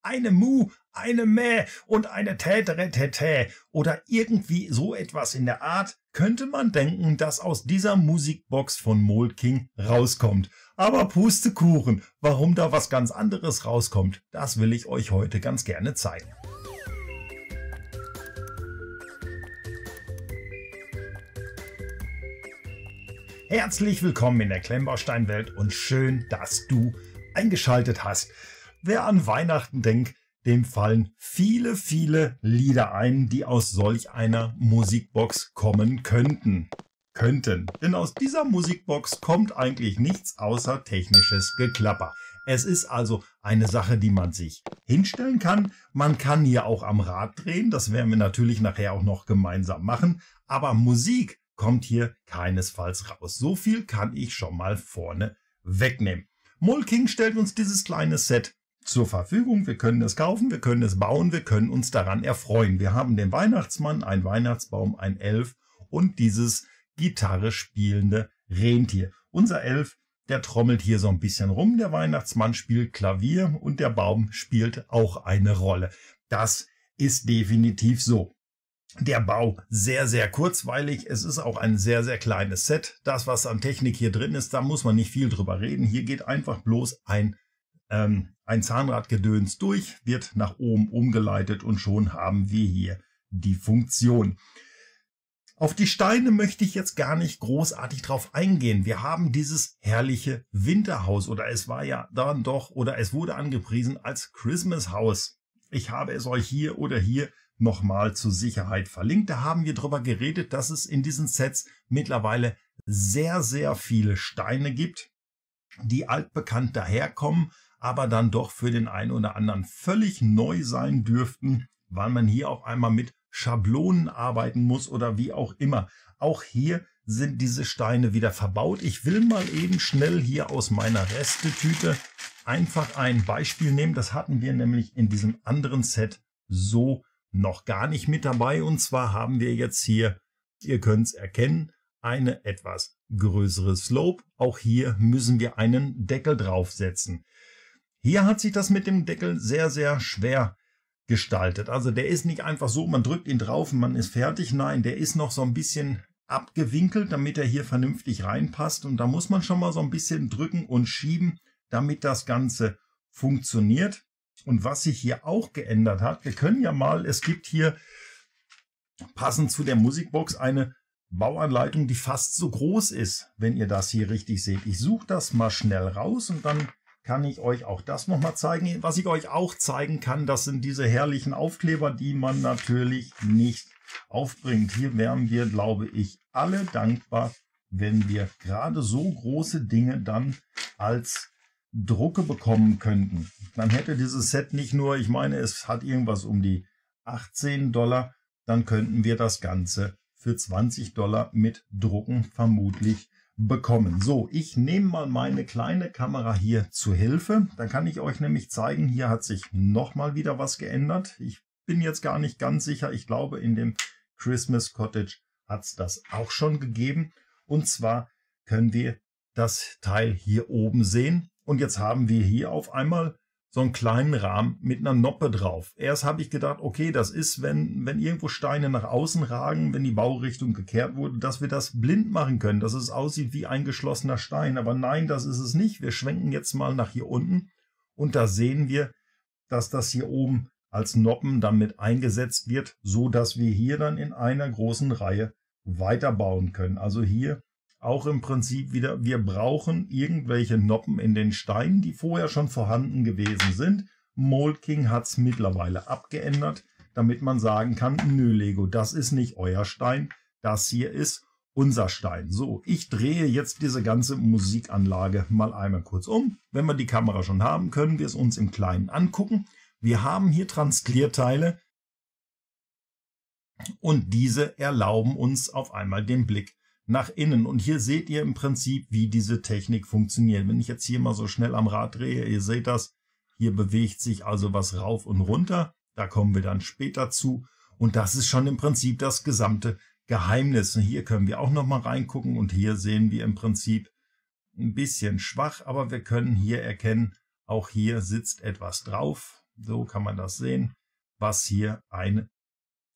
eine Mu, eine Mäh und eine Täteretätä oder irgendwie so etwas in der Art, könnte man denken, dass aus dieser Musikbox von Mole-King rauskommt. Aber Pustekuchen, warum da was ganz anderes rauskommt, das will ich euch heute ganz gerne zeigen. Herzlich willkommen in der Klemmbaustein-Welt und schön, dass du eingeschaltet hast. Wer an Weihnachten denkt, dem fallen viele Lieder ein, die aus solch einer Musikbox kommen könnten. Denn aus dieser Musikbox kommt eigentlich nichts außer technisches Geklapper. Es ist also eine Sache, die man sich hinstellen kann. Man kann hier auch am Rad drehen, das werden wir natürlich nachher auch noch gemeinsam machen. Aber Musik kommt hier keinesfalls raus. So viel kann ich schon mal vorne wegnehmen. Mole-King stellt uns dieses kleine Set zur Verfügung. Wir können es kaufen, wir können es bauen, wir können uns daran erfreuen. Wir haben den Weihnachtsmann, einen Weihnachtsbaum, ein Elf und dieses Gitarre spielende Rentier. Unser Elf, der trommelt hier so ein bisschen rum. Der Weihnachtsmann spielt Klavier und der Baum spielt auch eine Rolle. Das ist definitiv so. Der Bau sehr kurzweilig. Es ist auch ein sehr kleines Set. Das, was an Technik hier drin ist, da muss man nicht viel drüber reden. Hier geht einfach bloß ein Zahnradgedöns durch, wird nach oben umgeleitet und schon haben wir hier die Funktion. Auf die Steine möchte ich jetzt gar nicht großartig drauf eingehen. Wir haben dieses herrliche Winterhaus oder es war ja dann doch oder es wurde angepriesen als Christmas House. Ich habe es euch hier oder hier nochmal zur Sicherheit verlinkt. Da haben wir drüber geredet, dass es in diesen Sets mittlerweile sehr viele Steine gibt, die altbekannt daherkommen, aber dann doch für den einen oder anderen völlig neu sein dürften, weil man hier auf einmal mit Schablonen arbeiten muss oder wie auch immer. Auch hier sind diese Steine wieder verbaut. Ich will mal eben schnell hier aus meiner Restetüte einfach ein Beispiel nehmen. Das hatten wir nämlich in diesem anderen Set so noch gar nicht mit dabei. Und zwar haben wir jetzt hier, ihr könnt es erkennen, eine etwas größere Slope. Auch hier müssen wir einen Deckel draufsetzen. Hier hat sich das mit dem Deckel sehr schwer gestaltet. Also der ist nicht einfach so, man drückt ihn drauf und man ist fertig. Nein, der ist noch so ein bisschen abgewinkelt, damit er hier vernünftig reinpasst. Und da muss man schon mal so ein bisschen drücken und schieben, damit das Ganze funktioniert. Und was sich hier auch geändert hat, wir können ja mal, es gibt hier passend zu der Musikbox eine Bauanleitung, die fast so groß ist, wenn ihr das hier richtig seht. Ich suche das mal schnell raus und dann kann ich euch auch das nochmal zeigen. Was ich euch auch zeigen kann, das sind diese herrlichen Aufkleber, die man natürlich nicht aufbringt. Hier wären wir, glaube ich, alle dankbar, wenn wir gerade so große Dinge dann als Drucke bekommen könnten. Dann hätte dieses Set nicht nur, ich meine, es hat irgendwas um die $18, dann könnten wir das Ganze für $20 mit Drucken vermutlich bekommen. So, ich nehme mal meine kleine Kamera hier zur Hilfe. Dann kann ich euch nämlich zeigen, hier hat sich nochmal wieder was geändert. Ich bin jetzt gar nicht ganz sicher. Ich glaube, in dem Christmas Cottage hat es das auch schon gegeben. Und zwar können wir das Teil hier oben sehen. Und jetzt haben wir hier auf einmal so einen kleinen Rahmen mit einer Noppe drauf. Erst habe ich gedacht, okay, das ist, wenn irgendwo Steine nach außen ragen, wenn die Baurichtung gekehrt wurde, dass wir das blind machen können, dass es aussieht wie ein geschlossener Stein. Aber nein, das ist es nicht. Wir schwenken jetzt mal nach hier unten und da sehen wir, dass das hier oben als Noppen damit eingesetzt wird, so dass wir hier dann in einer großen Reihe weiterbauen können. Also hier auch im Prinzip wieder, wir brauchen irgendwelche Noppen in den Steinen, die vorher schon vorhanden gewesen sind. Mole-King hat es mittlerweile abgeändert, damit man sagen kann, nö Lego, das ist nicht euer Stein, das hier ist unser Stein. So, ich drehe jetzt diese ganze Musikanlage mal einmal kurz um. Wenn wir die Kamera schon haben, können wir es uns im Kleinen angucken. Wir haben hier Transklierteile und diese erlauben uns auf einmal den Blick nach innen. Und hier seht ihr im Prinzip, wie diese Technik funktioniert. Wenn ich jetzt hier mal so schnell am Rad drehe, ihr seht das, hier bewegt sich also was rauf und runter. Da kommen wir dann später zu. Und das ist schon im Prinzip das gesamte Geheimnis. Und hier können wir auch noch mal reingucken und hier sehen wir im Prinzip ein bisschen schwach, aber wir können hier erkennen, auch hier sitzt etwas drauf. so kann man das sehen, was hier eine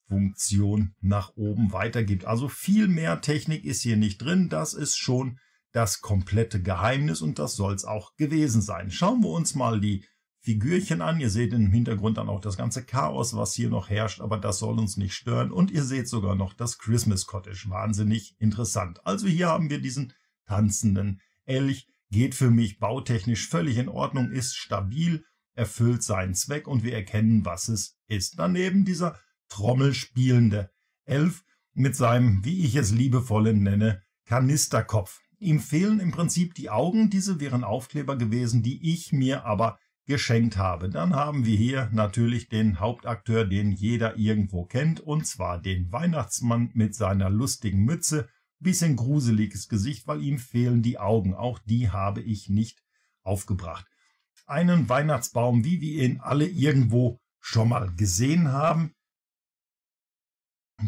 Funktion nach oben weitergibt. Also viel mehr Technik ist hier nicht drin. Das ist schon das komplette Geheimnis und das soll es auch gewesen sein. Schauen wir uns mal die Figürchen an. Ihr seht im Hintergrund dann auch das ganze Chaos, was hier noch herrscht, aber das soll uns nicht stören. Und ihr seht sogar noch das Christmas Cottage. Wahnsinnig interessant. Also hier haben wir diesen tanzenden Elch. Geht für mich bautechnisch völlig in Ordnung, ist stabil, erfüllt seinen Zweck und wir erkennen, was es ist. Daneben dieser trommelspielende Elf mit seinem, wie ich es liebevoll nenne, Kanisterkopf. Ihm fehlen im Prinzip die Augen, diese wären Aufkleber gewesen, die ich mir aber geschenkt habe. Dann haben wir hier natürlich den Hauptakteur, den jeder irgendwo kennt, und zwar den Weihnachtsmann mit seiner lustigen Mütze. Bisschen gruseliges Gesicht, weil ihm fehlen die Augen. Auch die habe ich nicht aufgebracht. Einen Weihnachtsbaum, wie wir ihn alle irgendwo schon mal gesehen haben.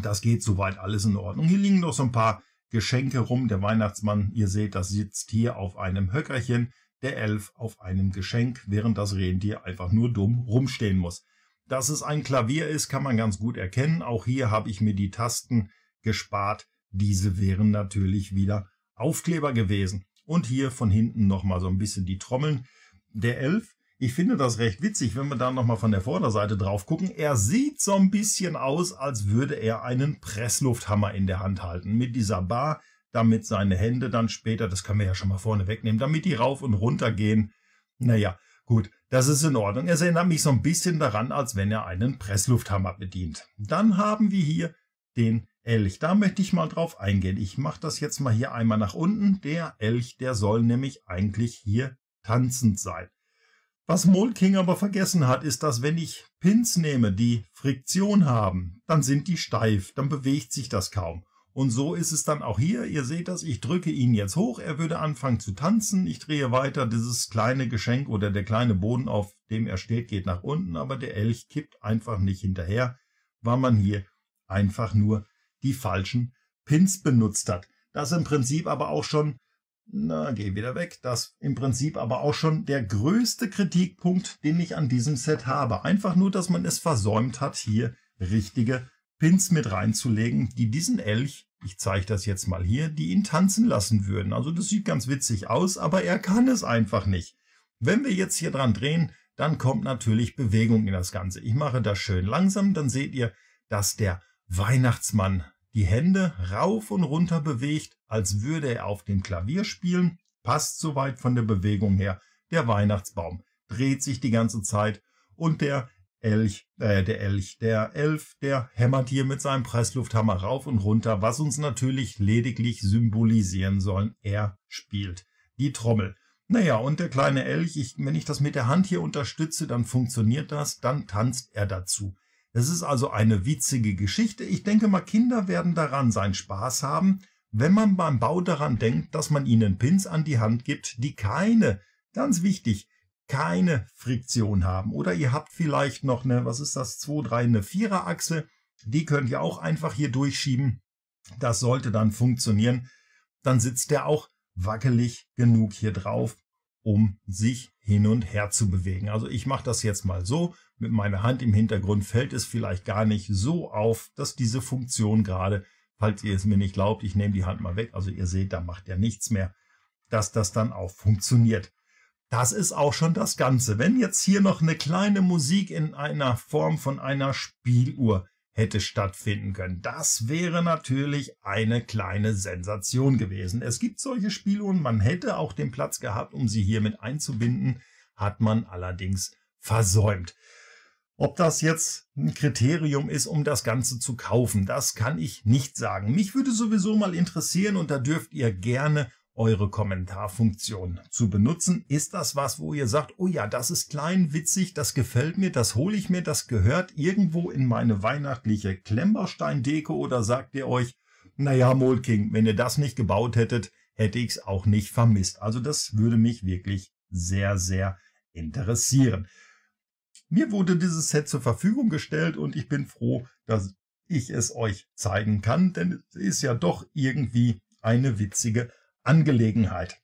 Das geht soweit alles in Ordnung. Hier liegen noch so ein paar Geschenke rum. Der Weihnachtsmann, ihr seht, das sitzt hier auf einem Höckerchen. Der Elf auf einem Geschenk, während das Rentier einfach nur dumm rumstehen muss. Dass es ein Klavier ist, kann man ganz gut erkennen. Auch hier habe ich mir die Tasten gespart. Diese wären natürlich wieder Aufkleber gewesen. Und hier von hinten nochmal so ein bisschen die Trommeln. Der Elf, ich finde das recht witzig, wenn wir da nochmal von der Vorderseite drauf gucken. Er sieht so ein bisschen aus, als würde er einen Presslufthammer in der Hand halten. Mit dieser Bar, damit seine Hände dann später, das können wir ja schon mal vorne wegnehmen, damit die rauf und runter gehen. Naja, gut, das ist in Ordnung. Es erinnert mich so ein bisschen daran, als wenn er einen Presslufthammer bedient. Dann haben wir hier den Elch. Da möchte ich mal drauf eingehen. Ich mache das jetzt mal hier einmal nach unten. Der Elch, der soll nämlich eigentlich hier tanzend sein. Was Molking aber vergessen hat, ist, dass wenn ich Pins nehme, die Friktion haben, dann sind die steif, dann bewegt sich das kaum. Und so ist es dann auch hier. Ihr seht das, ich drücke ihn jetzt hoch, er würde anfangen zu tanzen. Ich drehe weiter, dieses kleine Geschenk oder der kleine Boden, auf dem er steht, geht nach unten, aber der Elch kippt einfach nicht hinterher, weil man hier einfach nur die falschen Pins benutzt hat. Das im Prinzip aber auch schon, geh wieder weg, das im Prinzip aber auch schon der größte Kritikpunkt, den ich an diesem Set habe. Einfach nur, dass man es versäumt hat, hier richtige Pins mit reinzulegen, die diesen Elch, ich zeige das jetzt mal hier, die ihn tanzen lassen würden. Also das sieht ganz witzig aus, aber er kann es einfach nicht. Wenn wir jetzt hier dran drehen, dann kommt natürlich Bewegung in das Ganze. Ich mache das schön langsam, dann seht ihr, dass der Weihnachtsmann die Hände rauf und runter bewegt, als würde er auf dem Klavier spielen. Passt soweit von der Bewegung her. Der Weihnachtsbaum dreht sich die ganze Zeit und der Elf, der hämmert hier mit seinem Presslufthammer rauf und runter, was uns natürlich lediglich symbolisieren soll. Er spielt die Trommel. Naja, und der kleine Elch, wenn ich das mit der Hand hier unterstütze, dann funktioniert das, dann tanzt er dazu. Es ist also eine witzige Geschichte. Ich denke mal, Kinder werden daran seinen Spaß haben, wenn man beim Bau daran denkt, dass man ihnen Pins an die Hand gibt, die keine, ganz wichtig, keine Friktion haben. Oder ihr habt vielleicht noch eine, was ist das, 2, 3, eine Viererachse. Die könnt ihr auch einfach hier durchschieben. Das sollte dann funktionieren. Dann sitzt der auch wackelig genug hier drauf, um sich hin und her zu bewegen. Also ich mache das jetzt mal so. Mit meiner Hand im Hintergrund fällt es vielleicht gar nicht so auf, dass diese Funktion gerade, falls ihr es mir nicht glaubt, ich nehme die Hand mal weg. Also ihr seht, da macht er nichts mehr, dass das dann auch funktioniert. Das ist auch schon das Ganze. Wenn jetzt hier noch eine kleine Musik in einer Form von einer Spieluhr hätte stattfinden können, das wäre natürlich eine kleine Sensation gewesen. Es gibt solche Spieluhren, man hätte auch den Platz gehabt, um sie hier mit einzubinden, hat man allerdings versäumt. Ob das jetzt ein Kriterium ist, um das Ganze zu kaufen, das kann ich nicht sagen. Mich würde sowieso mal interessieren, und da dürft ihr gerne eure Kommentarfunktion zu benutzen. Ist das was, wo ihr sagt, oh ja, das ist klein, witzig, das gefällt mir, das hole ich mir, das gehört irgendwo in meine weihnachtliche Klemmbaustein-Deko, oder sagt ihr euch, naja, Molking, wenn ihr das nicht gebaut hättet, hätte ich es auch nicht vermisst. Also das würde mich wirklich sehr, sehr interessieren. Mir wurde dieses Set zur Verfügung gestellt und ich bin froh, dass ich es euch zeigen kann, denn es ist ja doch irgendwie eine witzige Angelegenheit.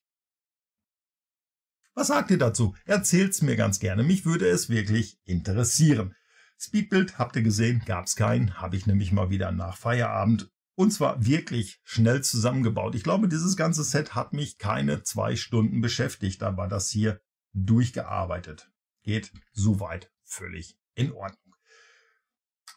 Was sagt ihr dazu? Erzählt's mir ganz gerne. Mich würde es wirklich interessieren. Speedbild, habt ihr gesehen, gab's keinen. Habe ich nämlich mal wieder nach Feierabend. Und zwar wirklich schnell zusammengebaut. Ich glaube, dieses ganze Set hat mich keine 2 Stunden beschäftigt. Da war das hier durchgearbeitet. Geht soweit völlig in Ordnung.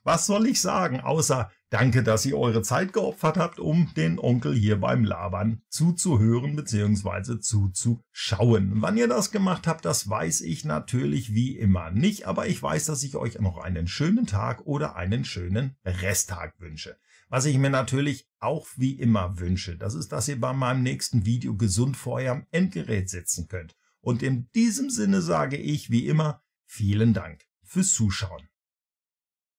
Was soll ich sagen, außer danke, dass ihr eure Zeit geopfert habt, um den Onkel hier beim Labern zuzuhören bzw. zuzuschauen. Wann ihr das gemacht habt, das weiß ich natürlich wie immer nicht, aber ich weiß, dass ich euch noch einen schönen Tag oder einen schönen Resttag wünsche. Was ich mir natürlich auch wie immer wünsche, das ist, dass ihr bei meinem nächsten Video gesund vor eurem Endgerät sitzen könnt. Und in diesem Sinne sage ich wie immer vielen Dank fürs Zuschauen.